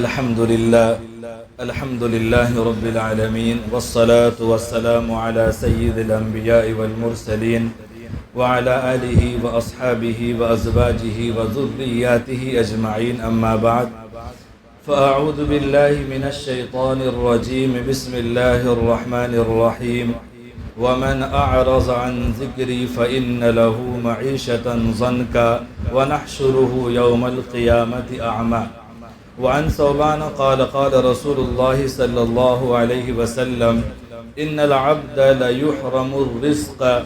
الحمد لله رب العالمين والصلاة والسلام على سيد الأنبياء والمرسلين وعلى آله وأصحابه وأزواجه وذرياته أجمعين أما بعد فأعوذ بالله من الشيطان الرجيم بسم الله الرحمن الرحيم ومن أعرض عن ذكري فإن له معيشة ضنكا ونحشره يوم القيامة أعمى وعن ثوبان قال قال رسول الله صلى الله عليه وسلم إن العبد ليحرم الرزق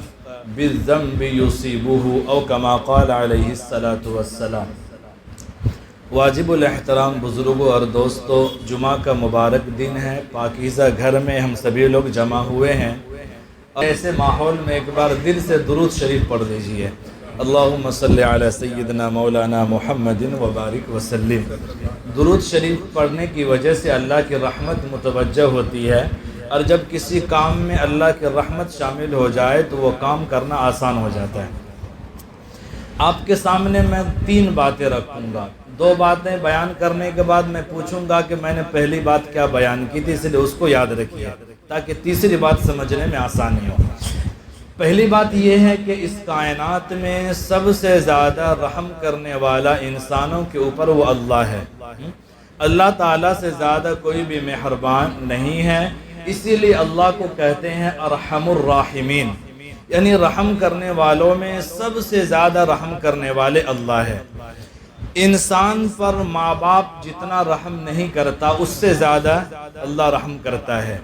بالذنب يصيبه أو كما قال عليه الصلاة والسلام۔ واجب الاحترام بزرگوں اور دوستوں، جمعہ کا مبارک دن ہے، پاکیزہ گھر میں ہم سبھی لوگ جمع ہوئے ہیں۔ ایسے ماحول میں ایک بار دل سے درود شریف پڑھ لیجئے، اللہم صلی علی سیدنا مولانا محمد وبارک وسلم۔ درود شریف پڑھنے کی وجہ سے اللہ کی رحمت متوجہ ہوتی ہے، اور جب کسی کام میں اللہ کی رحمت شامل ہو جائے تو وہ کام کرنا آسان ہو جاتا ہے۔ آپ کے سامنے میں 3 باتیں رکھوں گا، 2 باتیں بیان کرنے کے بعد میں پوچھوں گا کہ میں نے پہلی بات کیا بیان کی تھی، اس لیے اس کو یاد رکھیے تاکہ تیسری بات سمجھنے میں آسانی ہو۔ پہلی بات یہ ہے کہ اس کائنات میں سب سے زیادہ رحم کرنے والا انسانوں کے اوپر وہ اللہ ہے۔ اللہ تعالیٰ سے زیادہ کوئی بھی مہربان نہیں ہے، اسی لیے اللہ کو کہتے ہیں ارحم الراحمین، یعنی رحم کرنے والوں میں سب سے زیادہ رحم کرنے والے اللہ ہے۔ انسان پر ماں باپ جتنا رحم نہیں کرتا اس سے زیادہ اللہ رحم کرتا ہے۔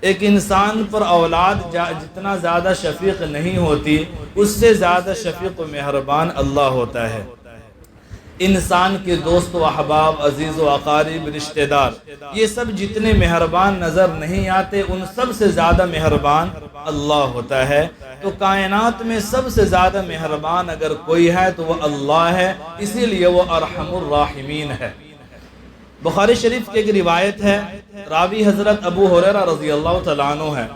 ایک انسان پر اولاد جتنا زیادہ شفیق نہیں ہوتی اس سے زیادہ شفیق و مہربان اللہ ہوتا ہے۔ انسان کے دوست و احباب، عزیز و اقارب، رشتہ دار، یہ سب جتنے مہربان نظر نہیں آتے ان سب سے زیادہ مہربان اللہ ہوتا ہے۔ تو کائنات میں سب سے زیادہ مہربان اگر کوئی ہے تو وہ اللہ ہے، اسی لیے وہ ارحم الراحمین ہے۔ بخاری شریف کی ایک روایت ہے، راوی حضرت ابو ہریرہ رضی اللہ تعالیٰ عنہ ہے،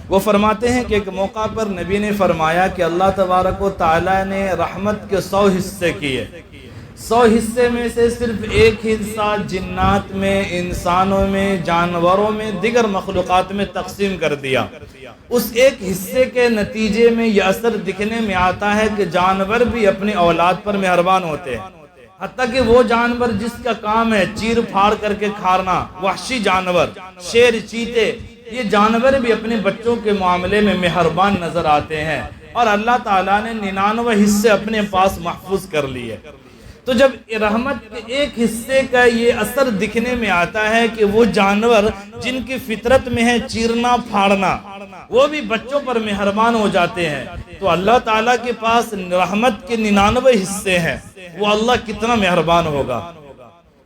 وہ فرماتے ہیں کہ ایک موقع پر نبی نے فرمایا کہ اللہ تبارک و تعالیٰ نے رحمت کے 100 حصے کیے، 100 حصے میں سے صرف ایک حصہ جنات میں، انسانوں میں، جانوروں میں، دیگر مخلوقات میں تقسیم کر دیا۔ اس ایک حصے کے نتیجے میں یہ اثر دکھنے میں آتا ہے کہ جانور بھی اپنی اولاد پر مہربان ہوتے ہیں، حتیٰ کہ وہ جانور جس کا کام ہے چیر پھاڑ کر کے کھانا، وحشی جانور، شیر، چیتے، یہ جانور بھی اپنے بچوں کے معاملے میں مہربان نظر آتے ہیں، اور اللہ تعالیٰ نے 99 حصے اپنے پاس محفوظ کر لیے۔ تو جب رحمت کے ایک حصے کا یہ اثر دکھنے میں آتا ہے کہ وہ جانور جن کی فطرت میں ہے چیرنا پھاڑنا، وہ بھی بچوں پر مہربان ہو جاتے ہیں، تو اللہ تعالیٰ کے پاس رحمت کے 99 حصے ہیں، وہ اللہ کتنا مہربان ہوگا۔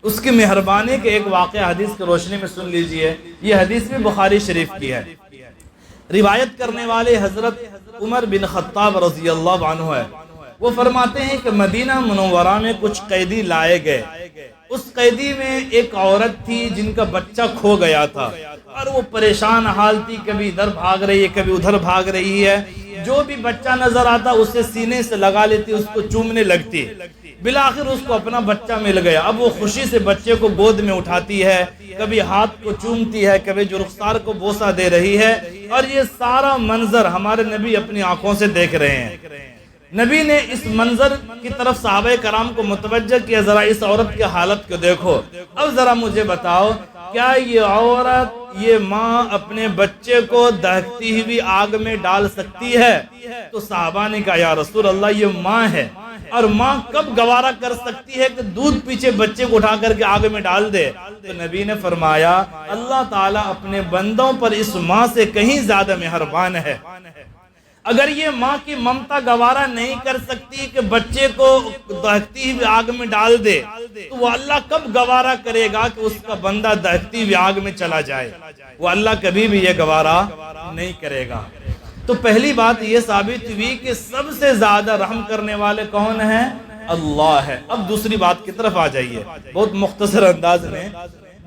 اس کی مہربانی کے ایک واقعہ حدیث کی روشنی میں سن لیجئے، یہ حدیث بھی بخاری شریف کی ہے۔ روایت کرنے والے حضرت عمر بن خطاب رضی اللہ عنہ ہے، وہ فرماتے ہیں کہ مدینہ منورہ میں کچھ قیدی لائے گئے، اس قیدی میں ایک عورت تھی جن کا بچہ کھو گیا تھا، اور وہ پریشان حال تھی، کبھی ادھر بھاگ رہی ہے کبھی ادھر بھاگ رہی ہے، جو بھی بچہ نظر آتا اسے سینے سے لگا لیتی، اس کو چومنے لگتی، بالآخر اس کو اپنا بچہ مل گیا۔ اب وہ خوشی سے بچے کو گود میں اٹھاتی ہے، کبھی ہاتھ کو چومتی ہے، کبھی جو رخسار کو بوسہ دے رہی ہے، اور یہ سارا منظر ہمارے نبی اپنی آنکھوں سے دیکھ رہے ہیں۔ نبی نے اس منظر کی طرف صحابہ کرام کو متوجہ کیا، ذرا اس عورت کی حالت کو دیکھو، اب ذرا مجھے بتاؤ کیا یہ عورت، یہ ماں اپنے بچے کو دہکتی ہوئی آگ میں ڈال سکتی ہے؟ تو صحابہ نے کہا یا رسول اللہ یہ ماں ہے، اور ماں کب گوارا کر سکتی ہے کہ دودھ پیچھے بچے کو اٹھا کر کے آگ میں ڈال دے؟ تو نبی نے فرمایا اللہ تعالیٰ اپنے بندوں پر اس ماں سے کہیں زیادہ مہربان ہے۔ اگر یہ ماں کی ممتا گوارا نہیں کر سکتی کہ بچے کو دہکتی ہوئی آگ میں ڈال دے، تو وہ اللہ کب گوارا کرے گا کہ اس کا بندہ دہکتی ہوئی آگ میں چلا جائے؟ وہ اللہ کبھی بھی یہ گوارا نہیں کرے گا۔ تو پہلی بات یہ ثابت ہوئی کہ سب سے زیادہ رحم کرنے والے کون ہیں؟ اللہ ہے۔ اب دوسری بات کی طرف آ جائیے بہت مختصر انداز میں۔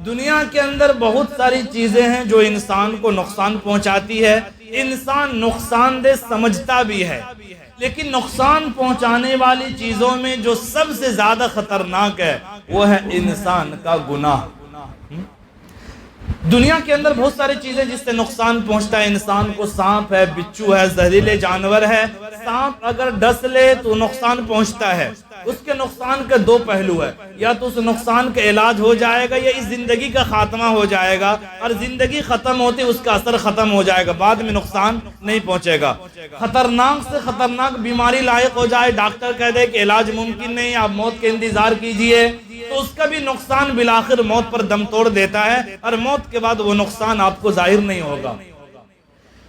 دنیا کے اندر بہت ساری چیزیں ہیں جو انسان کو نقصان پہنچاتی ہے، انسان نقصان دہ سمجھتا بھی ہے، لیکن نقصان پہنچانے والی چیزوں میں جو سب سے زیادہ خطرناک ہے وہ ہے انسان کا گناہ۔ دنیا کے اندر بہت ساری چیزیں جس سے نقصان پہنچتا ہے انسان کو، سانپ ہے، بچھو ہے، زہریلے جانور ہے۔ سانپ اگر ڈس لے تو نقصان پہنچتا ہے، اس کے نقصان کے دو پہلو ہے، یا تو اس نقصان کا علاج ہو جائے گا یا اس زندگی کا خاتمہ ہو جائے گا، اور زندگی ختم ہوتی اس کا اثر ختم ہو جائے گا، بعد میں نقصان نہیں پہنچے گا۔ خطرناک سے خطرناک بیماری لاحق ہو جائے، ڈاکٹر کہہ دے کہ علاج ممکن نہیں، آپ موت کے انتظار کیجئے، تو اس کا بھی نقصان بالآخر موت پر دم توڑ دیتا ہے، اور موت کے بعد وہ نقصان آپ کو ظاہر نہیں ہوگا۔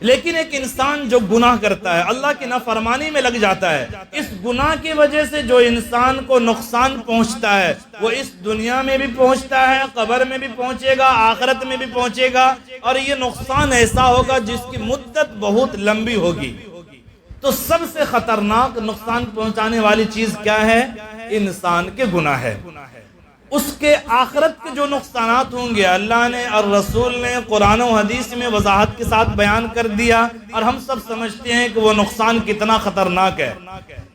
لیکن ایک انسان جو گناہ کرتا ہے، اللہ کی نافرمانی میں لگ جاتا ہے، اس گناہ کی وجہ سے جو انسان کو نقصان پہنچتا ہے وہ اس دنیا میں بھی پہنچتا ہے، قبر میں بھی پہنچے گا، آخرت میں بھی پہنچے گا، اور یہ نقصان ایسا ہوگا جس کی مدت بہت لمبی ہوگی۔ تو سب سے خطرناک نقصان پہنچانے والی چیز کیا ہے؟ انسان کے گناہ ہے۔ اس کے آخرت کے جو نقصانات ہوں گے اللہ نے اور رسول نے قرآن و حدیث میں وضاحت کے ساتھ بیان کر دیا، اور ہم سب سمجھتے ہیں کہ وہ نقصان کتنا خطرناک ہے۔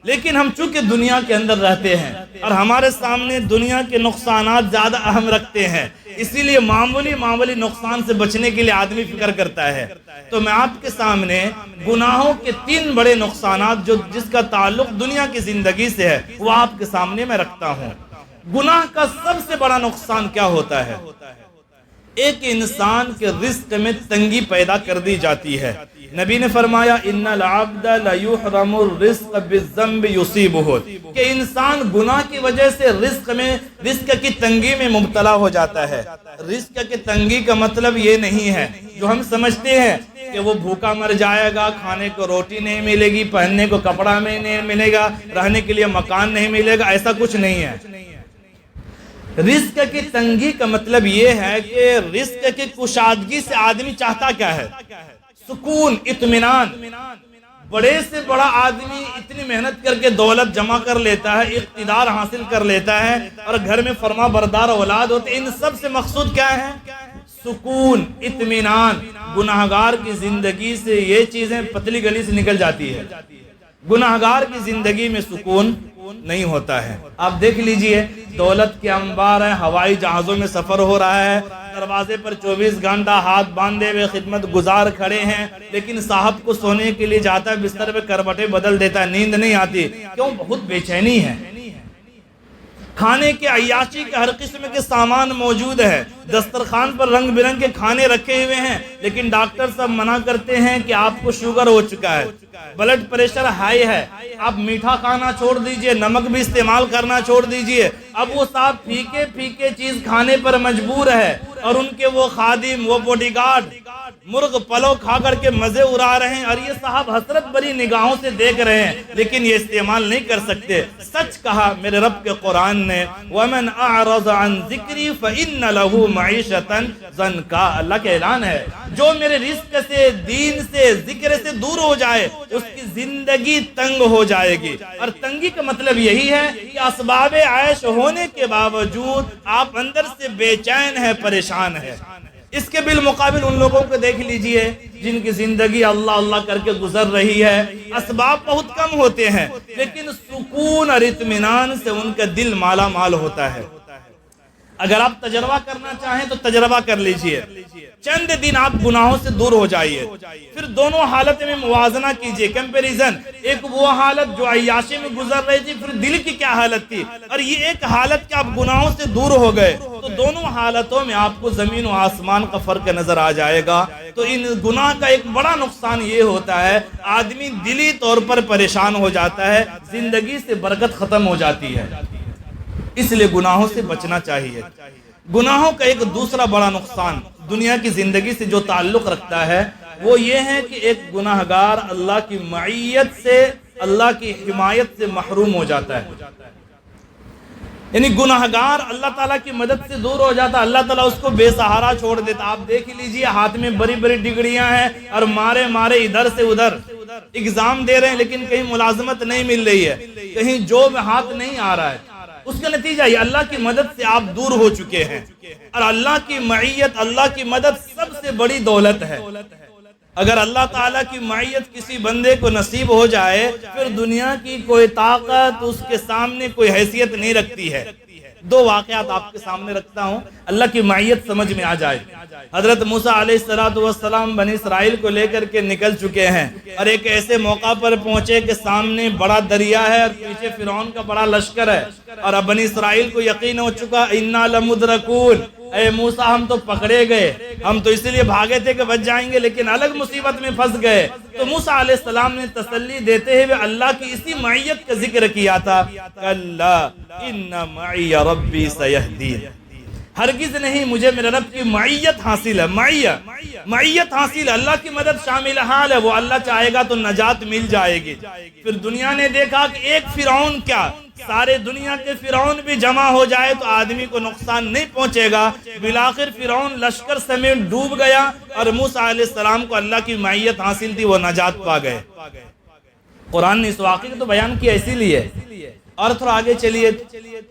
لیکن ہم چونکہ دنیا کے اندر رہتے ہیں اور ہمارے سامنے دنیا کے نقصانات زیادہ اہم رکھتے ہیں، اسی لیے معمولی نقصان سے بچنے کے لیے آدمی فکر کرتا ہے۔ تو میں آپ کے سامنے گناہوں کے 3 بڑے نقصانات جس کا تعلق دنیا کی زندگی سے ہے وہ آپ کے سامنے میں رکھتا ہوں۔ گناہ کا سب سے بڑا نقصان کیا ہوتا ہے؟ ایک انسان کے رزق میں تنگی پیدا کر دی جاتی ہے۔ نبی نے فرمایا ان العبد لیحرم الرزق بالذنب یصیبہ، کہ انسان گناہ کی وجہ سے رزق کی تنگی میں مبتلا ہو جاتا ہے۔ رزق کی تنگی کا مطلب یہ نہیں ہے جو ہم سمجھتے ہیں کہ وہ بھوکا مر جائے گا، کھانے کو روٹی نہیں ملے گی، پہننے کو کپڑا نہیں ملے گا، رہنے کے لیے مکان نہیں ملے گا، ایسا کچھ نہیں ہے۔ رزق کی تنگی کا مطلب یہ ہے کہ رزق کی کشادگی سے آدمی چاہتا کیا ہے؟ سکون، اطمینان۔ بڑے سے بڑا آدمی اتنی محنت کر کے دولت جمع کر لیتا ہے، اقتدار حاصل کر لیتا ہے، اور گھر میں فرما بردار اولاد ہوتے، ان سب سے مقصود کیا ہے؟ سکون، اطمینان۔ گناہگار کی زندگی سے یہ چیزیں پتلی گلی سے نکل جاتی ہے۔ گناہگار کی زندگی میں سکون نہیں ہوتا ہے۔ آپ دیکھ لیجئے، دولت کے انبار ہیں، ہوائی جہازوں میں سفر ہو رہا ہے، دروازے پر 24 گھنٹہ ہاتھ باندھے ہوئے خدمت گزار کھڑے ہیں، لیکن صاحب کو سونے کے لیے جاتا ہے، بستر پہ کروٹیں بدل دیتا ہے، نیند نہیں آتی، کیوں؟ بہت بے چینی ہے۔ کھانے کے عیاشی کے ہر قسم کے سامان موجود ہے، دسترخوان پر رنگ برنگ کے کھانے رکھے ہوئے ہیں، لیکن ڈاکٹر صاحب منع کرتے ہیں کہ آپ کو شوگر ہو چکا ہے، بلڈ پریشر ہائی ہے، آپ میٹھا کھانا چھوڑ دیجئے، نمک بھی استعمال کرنا چھوڑ دیجئے۔ اب وہ صاحب پھیکے چیز کھانے پر مجبور ہے، اور ان کے وہ خادم، وہ باڈی گارڈ مرغ پلو کھا کر کے مزے اڑا رہے ہیں، اور یہ صاحب حسرت بری نگاہوں سے دیکھ رہے ہیں، لیکن یہ استعمال نہیں کر سکتے۔ سچ کہا میرے رب کے قرآن نے، وَمَنْ أَعْرَضَ عَنْ ذِكْرِي فَإِنَّ لَهُ مَعِيشَةً ضَنْكَا۔ اللہ کا اعلان ہے، جو میرے رزق سے، دین سے، ذکر سے دور ہو جائے اس کی زندگی تنگ ہو جائے گی۔ اور تنگی کا مطلب یہی ہے کہ اسباب عیش ہونے کے باوجود آپ اندر سے بے چین ہے، پریشان ہے۔ اس کے بالمقابل ان لوگوں کو دیکھ لیجئے جن کی زندگی اللہ اللہ کر کے گزر رہی ہے، اسباب بہت کم ہوتے ہیں، لیکن سکون اور اطمینان سے ان کا دل مالا مال ہوتا ہے۔ اگر آپ تجربہ کرنا چاہیں تو تجربہ کر لیجئے، چند دن آپ گناہوں سے دور ہو جائیے، پھر دونوں حالت میں موازنہ کیجئے، کمپیریزن۔ ایک وہ حالت جو عیاشی میں گزر رہی تھی، پھر دل کی کیا حالت تھی، اور یہ ایک حالت کہ آپ گناہوں سے دور ہو گئے، تو دونوں حالتوں میں آپ کو زمین و آسمان کا فرق نظر آ جائے گا۔ تو ان گناہ کا ایک بڑا نقصان یہ ہوتا ہے، آدمی دلی طور پر پریشان ہو جاتا ہے، زندگی سے برکت ختم ہو جاتی ہے۔ اس لیے گناہوں سے بچنا چاہیے۔ گناہوں کا ایک دوسرا بڑا نقصان دنیا کی زندگی سے جو تعلق رکھتا ہے وہ یہ ہے کہ ایک گناہگار اللہ کی معیت سے، اللہ کی حمایت سے محروم ہو جاتا ہے۔ یعنی گناہگار اللہ تعالیٰ کی مدد سے دور ہو جاتا ہے، اللہ تعالیٰ اس کو بے سہارا چھوڑ دیتا۔ آپ دیکھ لیجئے، ہاتھ میں بڑی بڑی ڈگریاں ہیں اور مارے ادھر سے ادھر ایگزام دے رہے ہیں، لیکن کہیں ملازمت نہیں مل رہی ہے، کہیں جاب ہاتھ نہیں آ رہا ہے۔ اس کا نتیجہ یہ اللہ کی مدد سے آپ دور ہو چکے ہیں، اور اللہ کی معیت، اللہ کی مدد سب سے بڑی دولت ہے۔ اگر اللہ تعالیٰ کی معیت کسی بندے کو نصیب ہو جائے پھر دنیا کی کوئی طاقت اس کے سامنے کوئی حیثیت نہیں رکھتی ہے۔ دو واقعات آپ کے سامنے رکھتا ہوں، اللہ کی معیت سمجھ میں آ جائے۔ حضرت موسیٰ علیہ السلام بنی اسرائیل کو لے کر کے نکل چکے ہیں اور ایک ایسے موقع پر پہنچے کہ سامنے بڑا دریا ہے اور پیچھے فرعون کا بڑا لشکر ہے، اور اب بنی اسرائیل کو یقین ہو چکا اِنَّا لَمُدْرَكُونَ، اے موسیٰ ہم تو پکڑے گئے، ہم تو اس لیے بھاگے تھے کہ بچ جائیں گے لیکن الگ مصیبت میں پھنس گئے۔ تو موسیٰ علیہ السلام نے تسلی دیتے ہوئے اللہ کی اسی معیت کا ذکر کیا تھا، کَلَّا إِنَّ مَعِيَ رَبِّي سَيَهْدِينِ، ہرگز نہیں، مجھے میرے رب کی معیت حاصل ہے۔ معیت حاصل ہے، اللہ کی مدد شامل حال ہے، وہ اللہ چاہے گا تو نجات مل جائے گی۔ پھر دنیا نے دیکھا کہ ایک فرعون کیا، سارے دنیا کے فرعون بھی جمع ہو جائے تو آدمی کو نقصان نہیں پہنچے گا۔ بالآخر فرعون لشکر سمیت ڈوب گیا اور موسیٰ علیہ السلام کو اللہ کی معیت حاصل تھی، وہ نجات پا گئے۔ قرآن نے اس واقعے کو تو بیان کیا اسی لیے۔ اور تھوڑا آگے چلیے،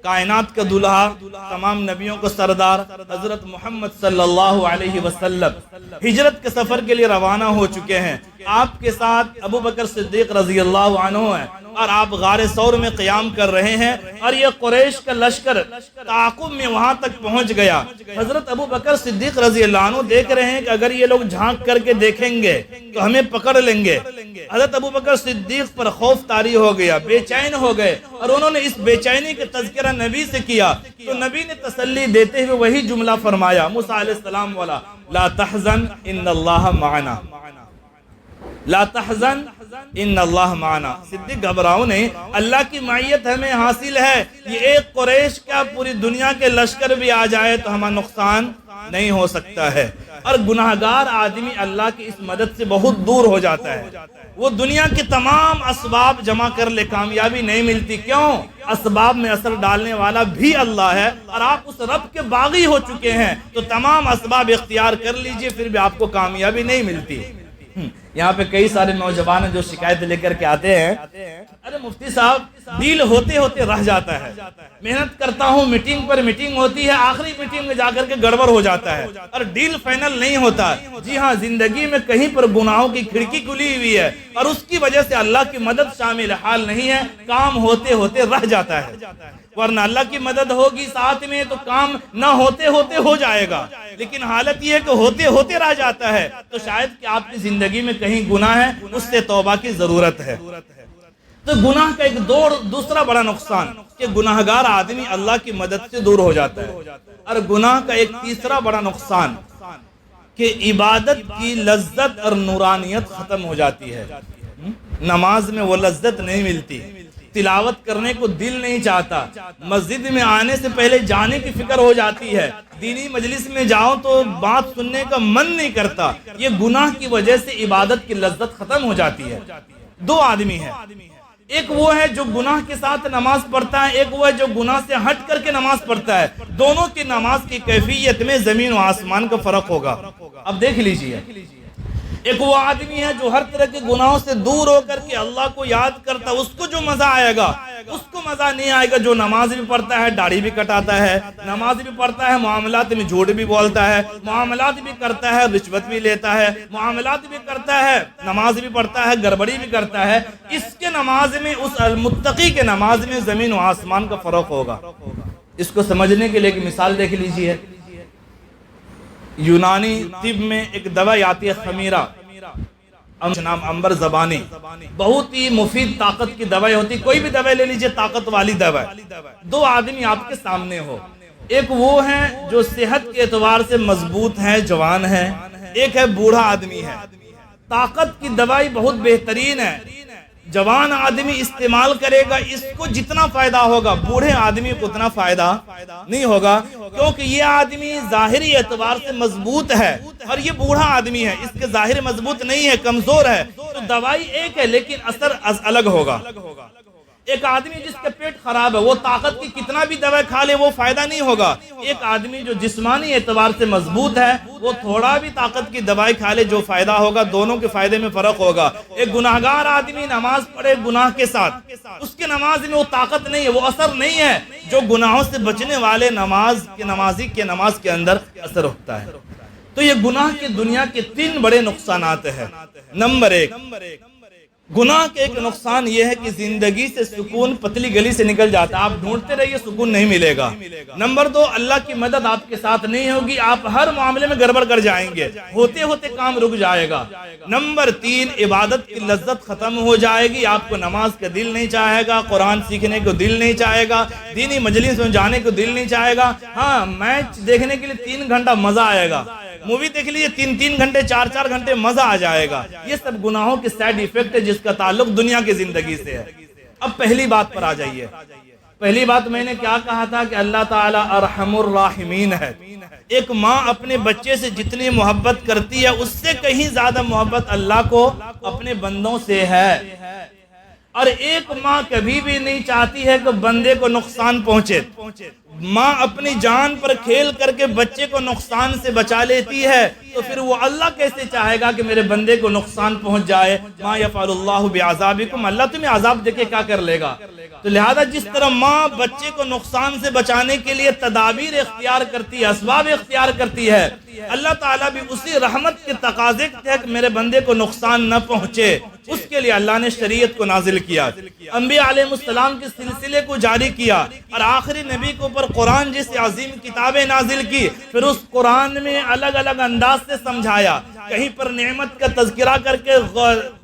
کائنات کا دلہا، تمام نبیوں کو سردار حضرت محمد صلی اللہ علیہ وسلم ہجرت کے سفر کے لیے روانہ ہو چکے ہیں۔ آپ کے ساتھ ابو بکر صدیق رضی اللہ عنہ ہیں اور آپ غار ثور میں قیام کر رہے ہیں اور یہ قریش کا لشکر تعاقب میں وہاں تک پہنچ گیا۔ حضرت ابو بکر صدیق رضی اللہ عنہ دیکھ رہے ہیں کہ اگر یہ لوگ جھانک کر کے دیکھیں گے تو ہمیں پکڑ لیں گے۔ حضرت ابو بکر صدیق پر خوف طاری ہو گیا، بے چین ہو گئے، اور انہوں نے اس بے چینی کا تذکرہ نبی سے کیا تو نبی نے تسلی دیتے ہوئے وہی جملہ فرمایا موسیٰ علیہ السلام والا، لا تحزن ان اللہ معنا، لا تحزن ان اللہ معنا، صدیق گھبراؤ نہیں، اللہ کی معیت ہمیں حاصل ہے۔ یہ ایک قریش کا پوری دنیا کے لشکر بھی آ جائے تو ہمیں نقصان نہیں ہو سکتا ہے۔ اور گناہگار آدمی اللہ کی اس مدد سے بہت دور ہو جاتا ہے، وہ دنیا کے تمام اسباب جمع کر لے کامیابی نہیں ملتی۔ کیوں؟ اسباب میں اثر ڈالنے والا بھی اللہ ہے، اور آپ اس رب کے باغی ہو چکے ہیں تو تمام اسباب اختیار کر لیجئے پھر بھی آپ کو کامیابی نہیں ملتی۔ یہاں پہ کئی سارے نوجوان جو شکایت لے کر کے آتے ہیں، ارے مفتی صاحب ڈیل ہوتے ہوتے رہ جاتا ہے، محنت کرتا ہوں، میٹنگ پر میٹنگ ہوتی ہے، آخری میٹنگ میں جا کر کے گڑبڑ ہو جاتا ہے اور ڈیل فائنل نہیں ہوتا۔ جی ہاں، زندگی میں کہیں پر گناہوں کی کھڑکی کھلی ہوئی ہے اور اس کی وجہ سے اللہ کی مدد شامل حال نہیں ہے، کام ہوتے ہوتے رہ جاتا ہے، ورنہ اللہ کی مدد ہوگی ساتھ میں تو کام نہ ہوتے ہوتے ہو جائے گا، لیکن حالت یہ ہے کہ ہوتے ہوتے رہ جاتا ہے۔ تو شاید کہ آپ کی زندگی میں کہیں گناہ ہے، اس سے توبہ کی ضرورت ہے۔ تو گناہ کا ایک دوسرا بڑا نقصان کہ گناہگار آدمی اللہ کی مدد سے دور ہو جاتا ہے، اور گناہ کا ایک تیسرا بڑا نقصان کہ عبادت کی لذت اور نورانیت ختم ہو جاتی ہے۔ نماز میں وہ لذت نہیں ملتی، تلاوت کرنے کو دل نہیں چاہتا، مسجد میں آنے سے پہلے جانے کی فکر ہو جاتی ہے، دینی مجلس میں جاؤ تو بات سننے کا من نہیں کرتا۔ یہ گناہ کی وجہ سے عبادت کی لذت ختم ہو جاتی ہے۔ دو آدمی ہیں، ایک وہ ہے جو گناہ کے ساتھ نماز پڑھتا ہے، ایک وہ ہے جو گناہ سے ہٹ کر کے نماز پڑھتا ہے۔ دونوں کی نماز کی کیفیت میں زمین و آسمان کا فرق ہوگا۔ اب دیکھ لیجئے، ایک وہ آدمی ہے جو ہر طرح کے گناہوں سے دور ہو کر کے اللہ کو یاد کرتا ہے، اس کو جو مزہ آئے گا اس کو مزہ نہیں آئے گا جو نماز بھی پڑھتا ہے، داڑھی بھی کٹاتا ہے، نماز بھی پڑھتا ہے، معاملات میں جھوٹ بھی بولتا ہے، معاملات بھی کرتا ہے، رشوت بھی لیتا ہے، معاملات بھی کرتا ہے، نماز بھی پڑھتا ہے، گڑبڑی بھی کرتا ہے۔ اس کے نماز میں، اس المتقی کے نماز میں زمین و آسمان کا فرق ہوگا۔ اس کو سمجھنے کے لیے ایک مثال دیکھ لیجئے، یونانی طب میں ایک دوائی آتی ہے خمیرہ، نام امبر زبانی، بہت ہی مفید طاقت کی دوائی ہوتی، کوئی بھی دوائی لے لیجئے طاقت والی دوائی۔ دو آدمی آپ کے سامنے ہو، ایک وہ ہے جو صحت کے اعتبار سے مضبوط ہے، جوان ہے، ایک ہے بوڑھا آدمی ہے۔ طاقت کی دوائی بہت بہترین ہے، جوان آدمی استعمال کرے گا اس کو جتنا فائدہ ہوگا، بوڑھے آدمی کو اتنا فائدہ نہیں ہوگا، کیونکہ یہ آدمی ظاہری اعتبار سے مضبوط ہے اور یہ بوڑھا آدمی ہے، اس کے ظاہر مضبوط نہیں ہے، کمزور ہے، تو دوائی ایک ہے لیکن اثر الگ ہوگا۔ ایک آدمی جس کا پیٹ خراب ہے، وہ طاقت کی کتنا بھی دوائی کھا لے وہ فائدہ نہیں ہوگا۔ ایک آدمی جو جسمانی اعتبار سے مضبوط ہے، وہ تھوڑا بھی طاقت کی دوائی کھا لے جو فائدہ ہوگا، دونوں کے فائدے میں فرق ہوگا۔ ایک گناہگار آدمی نماز پڑھے گناہ کے ساتھ، اس کے نماز میں وہ طاقت نہیں ہے، وہ اثر نہیں ہے جو گناہوں سے بچنے والے نمازی کے نماز کے اندر اثر ہوتا ہے۔ تو یہ گناہ کی دنیا کے 3 بڑے نقصانات ہیں۔ نمبر 1، گناہ کے ایک نقصان یہ ہے کہ زندگی سے سکون پتلی گلی سے نکل جاتا ہے، آپ ڈھونڈتے رہیے سکون نہیں ملے گا۔ نمبر 2، اللہ کی مدد آپ کے ساتھ نہیں ہوگی، آپ ہر معاملے میں گڑبڑ کر جائیں گے، ہوتے ہوتے کام رک جائے گا۔ نمبر 3، عبادت کی لذت ختم ہو جائے گی، آپ کو نماز کا دل نہیں چاہے گا، قرآن سیکھنے کو دل نہیں چاہے گا، دینی مجلس میں جانے کو دل نہیں چاہے گا۔ ہاں، میچ دیکھنے کے لیے 3 گھنٹہ مزہ آئے گا، مووی دیکھ لیے 3 گھنٹے 4 گھنٹے مزہ آ جائے گا۔ یہ سب گناہوں کے سائیڈ ایفیکٹ ہے جس کا تعلق دنیا کی زندگی سے ہے۔ اب پہلی بات پر آ جائیے۔ پہلی بات میں نے کیا کہا تھا کہ اللہ تعالیٰ ارحم الراحمین ہے۔ ایک ماں اپنے بچے سے جتنی محبت کرتی ہے اس سے کہیں زیادہ محبت اللہ کو اپنے بندوں سے ہے، اور ایک ماں کبھی بھی نہیں چاہتی ہے کہ بندے کو نقصان پہنچے۔ ماں اپنی جان پر کھیل کر کے بچے کو نقصان سے بچا لیتی ہے، تو پھر وہ اللہ کیسے چاہے گا کہ میرے بندے کو نقصان پہنچ جائے؟ ما یفعل اللہ بعذابکم، اللہ تمہیں عذاب دے کے کیا کر لے گا؟ تو لہذا جس طرح ماں بچے کو نقصان سے بچانے کے لیے تدابیر اختیار کرتی ہے، اسباب اختیار کرتی ہے، اللہ تعالیٰ بھی اسی رحمت کے تقاضے کے تحت میرے بندے کو نقصان نہ پہنچے اس کے لیے اللہ نے شریعت کو نازل کیا، انبیاء علیہ السلام کے سلسلے کو جاری کیا، اور آخری نبی کے اوپر قرآن جیسے عظیم کتابیں نازل کی، پھر اس قرآن میں الگ الگ انداز سے سمجھایا، کہیں پر نعمت کا تذکرہ کر کے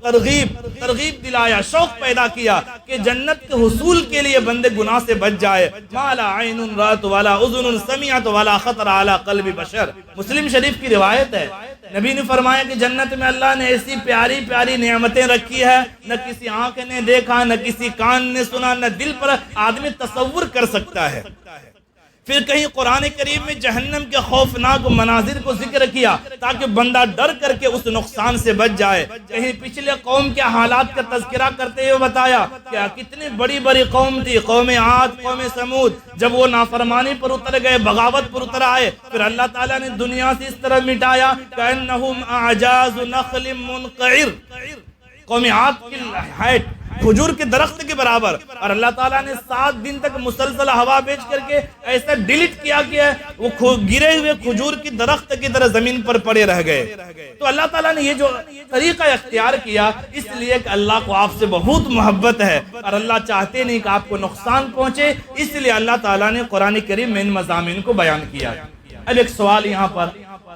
ترغیب دلایا، شوق پیدا کیا کہ جنت کے حصول کے لیے بندے گناہ سے بچ جائے۔ ما لا عین رأت ولا اذن سمعت ولا خطر علی قلب بشر، مسلم شریف کی روایت ہے۔ نبی نے فرمایا کہ جنت میں اللہ نے ایسی پیاری پیاری نعمتیں رکھی ہے، نہ کسی آنکھ نے دیکھا، نہ کسی کان نے سنا، نہ دل پر آدمی تصور کر سکتا ہے۔ پھر کہیں قرآن کریم میں جہنم کے خوفناک مناظر کو ذکر کیا تاکہ بندہ ڈر کر کے اس نقصان سے بچ جائے۔ کہیں پچھلے قوم کے حالات کا تذکرہ کرتے ہوئے بتایا کہ کتنی بڑی بڑی قوم تھی، قوم عاد، قوم سمود، جب وہ نافرمانی پر اتر گئے، بغاوت پر اتر آئے، پھر اللہ تعالیٰ نے دنیا سے اس طرح مٹایا کأنہم اعجاز نخل منقعر، قوم عاد کی ہائٹ کھجور کے درخت کے برابر، اور اللہ تعالیٰ نے 7 دن تک مسلسل ہوا بھیج کر کے ایسا ڈیلیٹ کیا کہ وہ گرے ہوئے کھجور کی درخت کی طرح زمین پر پڑے رہ گئے۔ تو اللہ تعالیٰ نے یہ جو طریقہ اختیار کیا اس لیے کہ اللہ کو آپ سے بہت محبت ہے، اور اللہ چاہتے نہیں کہ آپ کو نقصان پہنچے، اس لیے اللہ تعالیٰ نے قرآن کریم میں ان مضامین کو بیان کیا۔ اب ایک سوال یہاں پر،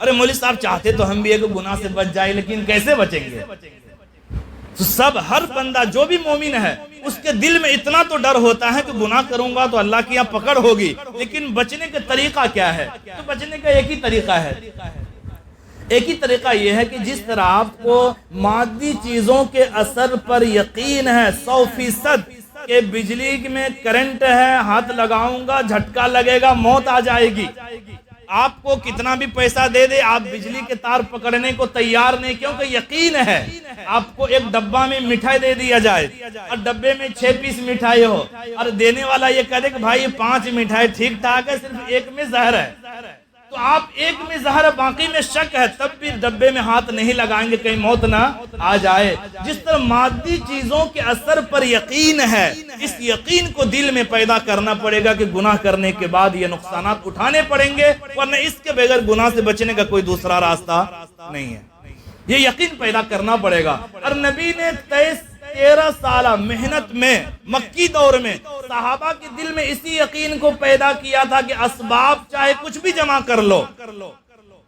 ارے مولوی صاحب چاہتے تو ہم بھی ایک گناہ سے بچ جائے، لیکن کیسے بچیں گے؟ تو ہر بندہ جو بھی مومن ہے اس کے دل میں اتنا تو ڈر ہوتا ہے کہ گناہ کروں گا تو اللہ کی یہاں پکڑ ہوگی، لیکن بچنے کا طریقہ کیا ہے؟ تو بچنے کا ایک ہی طریقہ ہے، ایک ہی طریقہ یہ ہے کہ جس طرح آپ کو مادی چیزوں کے اثر پر یقین ہے 100% کہ بجلی میں کرنٹ ہے، ہاتھ لگاؤں گا جھٹکا لگے گا، موت آ جائے گی، آپ کو کتنا بھی پیسہ دے دے آپ بجلی کے تار پکڑنے کو تیار نہیں، کیونکہ یقین ہے۔ آپ کو ایک ڈبہ میں مٹھائی دے دیا جائے اور ڈبے میں 6 پیس مٹھائی ہو، اور دینے والا یہ کہہ دے کہ بھائی 5 مٹھائی ٹھیک ٹھاک ہے، صرف ایک میں زہر ہے، تو آپ ایک میں زہر ہے باقی میں شک ہے، تب بھی ڈبے میں ہاتھ نہیں لگائیں گے کہیں موت نہ آ جائے۔ جس طرح مادی چیزوں کے اثر پر یقین ہے، اس یقین کو دل میں پیدا کرنا پڑے گا کہ گناہ کرنے کے بعد یہ نقصانات اٹھانے پڑیں گے، ورنہ اس کے بغیر گناہ سے بچنے کا کوئی دوسرا راستہ نہیں ہے، یہ یقین پیدا کرنا پڑے گا۔ اور نبی نے 13 سالہ محنت میں مکی دور میں صحابہ کے دل میں اسی یقین کو پیدا کیا تھا کہ اسباب چاہے کچھ بھی جمع کر لو،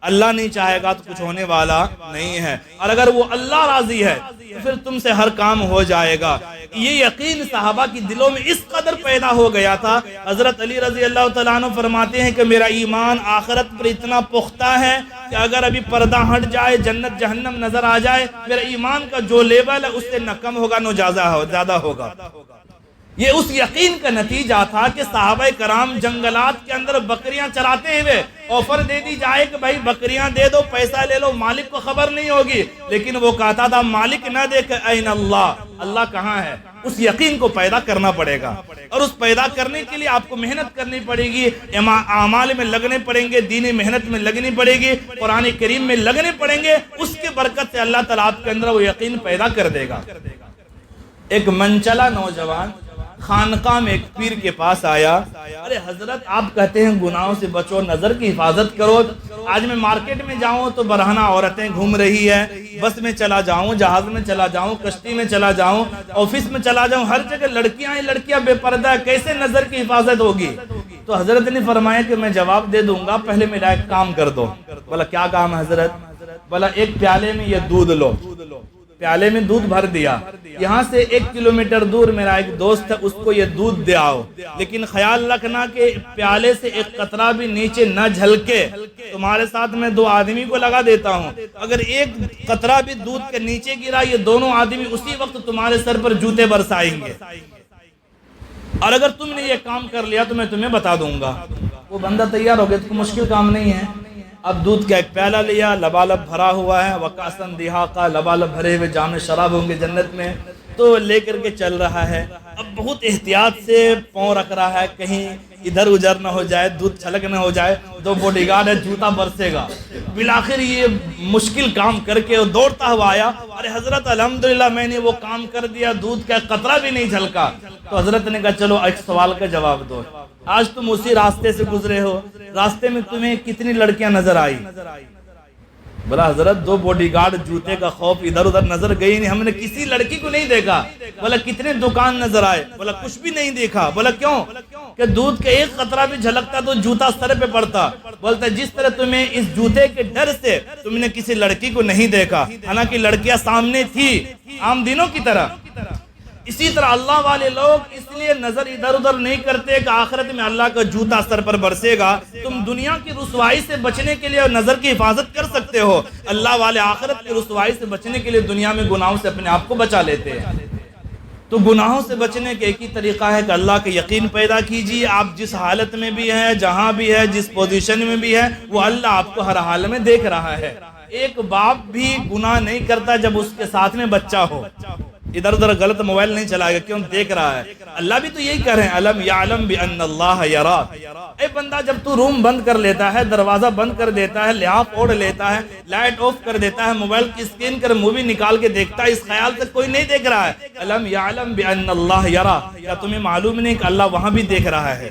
اللہ نہیں چاہے گا تو کچھ ہونے والا نہیں ہے، اور اگر وہ اللہ راضی ہے تو پھر تم سے ہر کام ہو جائے گا۔ یہ یقین صحابہ کی دلوں میں اس قدر پیدا ہو گیا تھا، حضرت علی رضی اللہ تعالیٰ عنہ فرماتے ہیں کہ میرا ایمان آخرت پر اتنا پختہ ہے کہ اگر ابھی پردہ ہٹ جائے، جنت جہنم نظر آ جائے، میرا ایمان کا جو لیول ہے اس سے نہ کم ہوگا نہ زیادہ ہوگا۔ یہ اس یقین کا نتیجہ تھا کہ صحابہ کرام جنگلات کے اندر بکریاں چراتے ہوئے آفر دے دی جائے کہ بھائی بکریاں دے دو، پیسہ لے لو، مالک کو خبر نہیں ہوگی، لیکن وہ کہتا تھا مالک نہ دیکھ این اللہ، اللہ کہاں ہے؟ اس یقین کو پیدا کرنا پڑے گا، اور اس پیدا کرنے کے لیے آپ کو محنت کرنی پڑے گی، اعمال میں لگنے پڑیں گے، دینی محنت میں لگنی پڑے گی، قرآن کریم میں لگنے پڑیں گے، اس کے برکت سے اللہ تعالیٰ آپ کے اندر وہ یقین پیدا کر دے گا۔ ایک منچلا نوجوان خانقاہ میں ایک پیر کے پاس آیا، ارے حضرت آپ کہتے ہیں گناہوں سے بچو، نظر کی حفاظت کرو، آج میں مارکیٹ میں جاؤں تو برہنہ عورتیں گھوم رہی ہے، بس میں چلا جاؤں، جہاز میں چلا جاؤں، کشتی میں چلا جاؤں، آفس میں چلا جاؤں، ہر جگہ لڑکیاں ہی لڑکیاں بے پردہ، کیسے نظر کی حفاظت ہوگی؟ تو حضرت نے فرمایا کہ میں جواب دے دوں گا، پہلے میرا ایک کام کر دو۔ بولا کیا کام ہے حضرت؟ بولا ایک پیالے میں یہ دودھ لو۔ پیالے میں دودھ بھر دیا، یہاں سے 1 کلومیٹر دور میرا ایک دوست ہے، اس کو یہ دودھ دے آؤ، لیکن خیال رکھنا کہ پیالے سے ایک قطرہ بھی نیچے نہ جھلکے۔ تمہارے ساتھ میں 2 آدمی کو لگا دیتا ہوں، اگر ایک قطرہ بھی دودھ کے نیچے گرا، یہ دونوں آدمی اسی وقت تمہارے سر پر جوتے برسائیں گے، اور اگر تم نے یہ کام کر لیا تو میں تمہیں بتا دوں گا۔ وہ بندہ تیار ہو گیا، تو کوئی مشکل کام نہیں ہے۔ اب دودھ کا ایک پیالہ لیا، لبالب بھرا ہوا ہے، وَكَأْسًا دِهَاقًا، لبالب بھرے ہوئے جام شراب ہوں گے جنت میں، تو لے کر کے چل رہا ہے۔ اب بہت احتیاط سے پاؤں رکھ رہا ہے، کہیں ادھر ادھر نہ ہو جائے، دودھ چھلک نہ ہو جائے، 2 باڈی گارڈ ہے، جوتا برسے گا۔ بالآخر یہ مشکل کام کر کے دوڑتا ہوا آیا، ارے حضرت الحمدللہ میں نے وہ کام کر دیا، دودھ کا قطرہ بھی نہیں جھلکا۔ تو حضرت نے کہا چلو ایک سوال کا جواب دو، آج تم اسی راستے سے گزرے ہو، راستے میں تمہیں کتنی لڑکیاں نظر آئی؟ بولا حضرت 2 باڈی گارڈ، جوتے کا خوف، ادھر ادھر نظر گئی نہیں، ہم نے کسی لڑکی کو نہیں دیکھا۔ بولا کتنے دکان نظر آئے؟ بولا کچھ بھی نہیں دیکھا۔ بولا کیوں؟ کہ دودھ کا ایک قطرہ بھی جھلکتا تو جوتا سر پہ پڑتا۔ بولتا جس طرح تمہیں اس جوتے کے ڈر سے تم نے کسی لڑکی کو نہیں دیکھا، حالانکہ لڑکیاں سامنے تھی عام دنوں کی طرح، اسی طرح اللہ والے لوگ اس لیے نظر ادھر ادھر نہیں کرتے کہ آخرت میں اللہ کا جوتا سر پر برسے گا۔ تم دنیا کی رسوائی سے بچنے کے لیے نظر کی حفاظت کر سکتے ہو، اللہ والے آخرت کی رسوائی سے بچنے کے لیے دنیا میں گناہوں سے اپنے آپ کو بچا لیتے ہیں۔ تو گناہوں سے بچنے کے ایک ہی طریقہ ہے کہ اللہ کے یقین پیدا کیجیے، آپ جس حالت میں بھی ہیں، جہاں بھی ہے، جس پوزیشن میں بھی ہے، وہ اللہ آپ کو ہر حال میں دیکھ رہا ہے۔ ایک باپ بھی گناہ نہیں کرتا جب اس کے ساتھ میں بچہ ہو، ادھر ادھر غلط موبائل نہیں چلائے گا، کیوں؟ دیکھ رہا ہے۔ اللہ بھی تو یہی کہہ رہے ہیں، الم یعلم بان اللہ یرا۔ اے بندہ جب تو روم بند کر لیتا ہے، دروازہ بند کر دیتا ہے، لحاف اوڑھ لیتا ہے، لائٹ آف کر دیتا ہے، موبائل کی اسکرین کر مووی نکال کے دیکھتا ہے، اس خیال سے کوئی نہیں دیکھ رہا ہے۔ الم یعلم بان اللہ یرا، کیا تمہیں معلوم نہیں کہ اللہ وہاں بھی دیکھ رہا ہے؟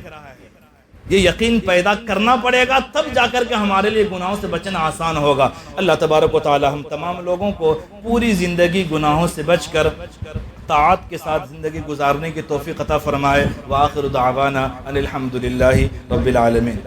یہ یقین پیدا کرنا پڑے گا، تب جا کر کے ہمارے لیے گناہوں سے بچنا آسان ہوگا۔ اللہ تبارک و تعالی ہم تمام لوگوں کو پوری زندگی گناہوں سے بچ کر طاعت کے ساتھ زندگی گزارنے کی توفیق عطا فرمائے۔ وآخر دعوانا ان الحمدللہ رب العالمین۔